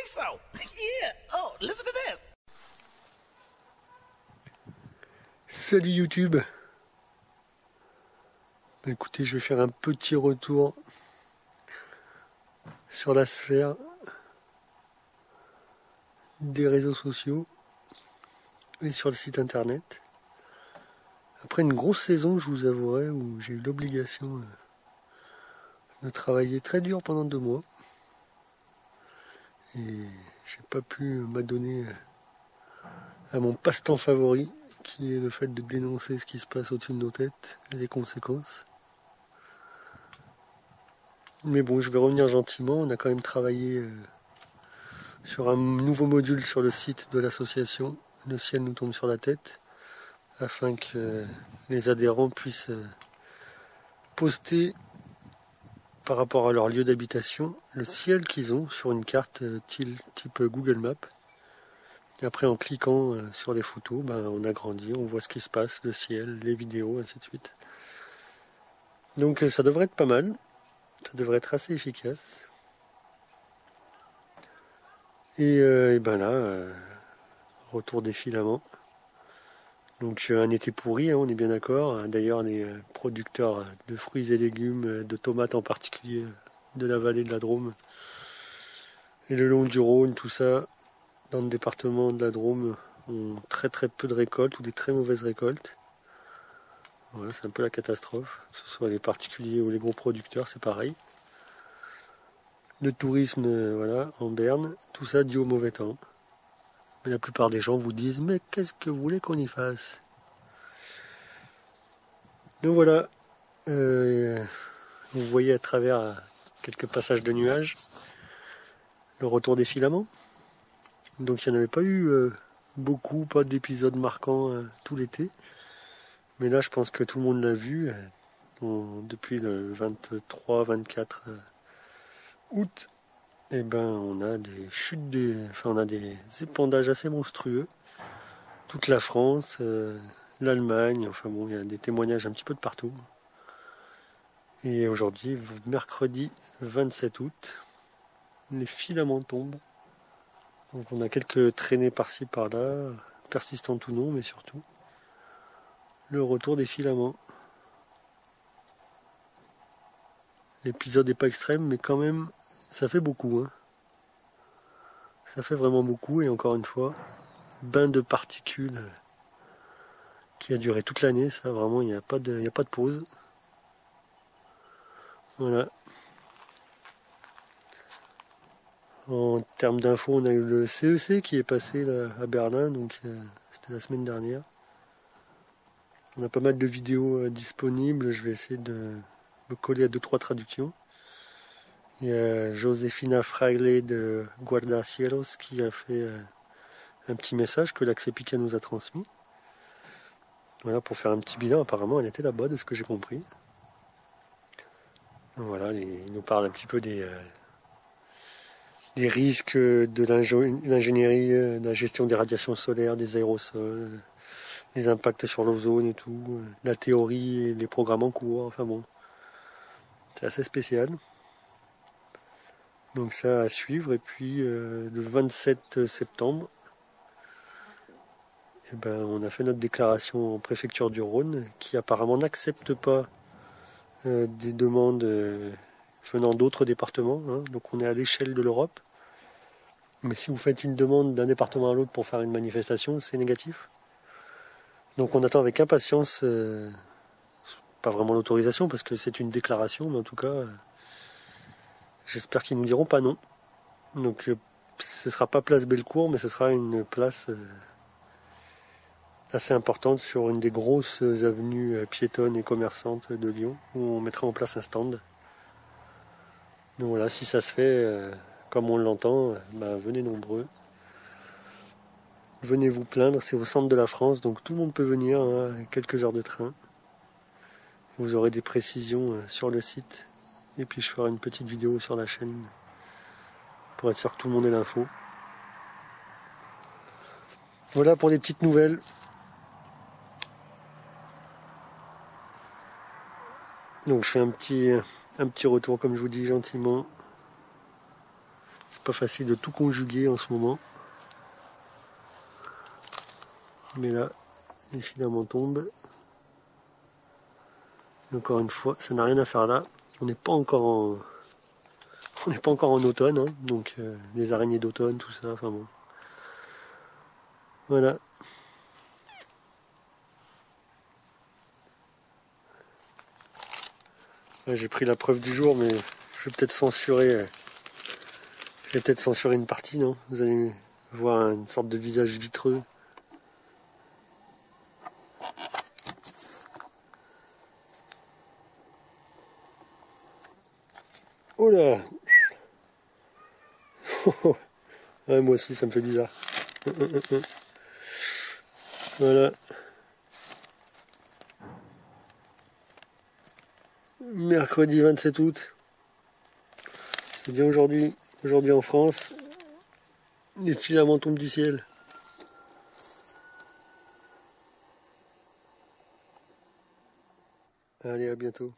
think so. Yeah. Oh, listen to this. Salut YouTube. Écoutez, je vais faire un petit retour sur la sphère des réseaux sociaux et sur le site internet. Après une grosse saison, je vous avouerai, où j'ai eu l'obligation de travailler très dur pendant 2 mois. Et j'ai pas pu m'adonner à mon passe-temps favori, qui est le fait de dénoncer ce qui se passe au-dessus de nos têtes et les conséquences. Mais bon, je vais revenir gentiment. On a quand même travaillé sur un nouveau module sur le site de l'association Le ciel nous tombe sur la tête, afin que les adhérents puissent poster par rapport à leur lieu d'habitation le ciel qu'ils ont sur une carte type Google Maps. Et après, en cliquant sur les photos, on agrandit, on voit ce qui se passe, le ciel, les vidéos, ainsi de suite. Donc ça devrait être pas mal, ça devrait être assez efficace. Et là, retour des filaments. Donc un été pourri, hein, on est bien d'accord. D'ailleurs, les producteurs de fruits et légumes, de tomates en particulier, de la vallée de la Drôme et le long du Rhône, tout ça, dans le département de la Drôme, ont très peu de récoltes ou des très mauvaises récoltes. Voilà, c'est un peu la catastrophe, que ce soit les particuliers ou les gros producteurs, c'est pareil. Le tourisme, en berne, tout ça dû au mauvais temps. Mais la plupart des gens vous disent « Mais qu'est-ce que vous voulez qu'on y fasse ?» Donc voilà, vous voyez à travers quelques passages de nuages le retour des filaments. Donc il n'y en avait pas eu beaucoup, pas d'épisodes marquants tout l'été. Mais là je pense que tout le monde l'a vu depuis le 23-24 août. Et on a des chutes, on a des épandages assez monstrueux. Toute la France, l'Allemagne, il y a des témoignages un petit peu de partout. Et aujourd'hui, mercredi 27 août, les filaments tombent. Donc on a quelques traînées par-ci par-là, persistantes ou non, mais surtout le retour des filaments. L'épisode n'est pas extrême, mais quand même, ça fait beaucoup. Hein. Ça fait vraiment beaucoup, et encore une fois, bain de particules qui a duré toute l'année, ça vraiment, il n'y a pas de pause. Voilà. En termes d'infos, on a eu le CEC qui est passé là, à Berlin, donc c'était la semaine dernière. On a pas mal de vidéos disponibles, je vais essayer de me coller à 2-3 traductions. Il y a Josefina Fraile de Guardacielos qui a fait un petit message que l'Axepica nous a transmis. Voilà, pour faire un petit bilan, apparemment elle était là-bas de ce que j'ai compris. Voilà, il nous parle un petit peu des risques de l'ingénierie, de la gestion des radiations solaires, des aérosols, les impacts sur l'ozone et tout, la théorie et les programmes en cours, enfin bon. C'est assez spécial. Donc ça à suivre. Et puis le 27 septembre, on a fait notre déclaration en préfecture du Rhône, qui apparemment n'accepte pas des demandes venant d'autres départements. Hein. Donc on est à l'échelle de l'Europe. Mais si vous faites une demande d'un département à l'autre pour faire une manifestation, c'est négatif. Donc on attend avec impatience, pas vraiment l'autorisation parce que c'est une déclaration, mais en tout cas, j'espère qu'ils nous diront pas non. Donc ce sera pas place Bellecour, mais ce sera une place assez importante sur une des grosses avenues piétonnes et commerçantes de Lyon, où on mettra en place un stand. Donc voilà, si ça se fait comme on l'entend, venez nombreux. Venez vous plaindre, c'est au centre de la France, donc tout le monde peut venir, hein, quelques heures de train. Vous aurez des précisions sur le site, et puis je ferai une petite vidéo sur la chaîne pour être sûr que tout le monde ait l'info. Voilà pour les petites nouvelles. Donc je fais un petit retour, comme je vous dis, gentiment, C'est pas facile de tout conjuguer en ce moment. Mais là, les filaments tombent. Et encore une fois, ça n'a rien à faire là. On n'est pas encore en automne, hein, donc les araignées d'automne, tout ça, enfin bon. Voilà. Là, j'ai pris la preuve du jour, mais je vais peut-être censurer. Je vais peut-être censurer une partie, non? Vous allez voir une sorte de visage vitreux. Oh là! Ouais, moi aussi, ça me fait bizarre. Voilà. Mercredi 27 août. C'est bien aujourd'hui. Aujourd'hui en France, les filaments tombent du ciel. Allez, à bientôt.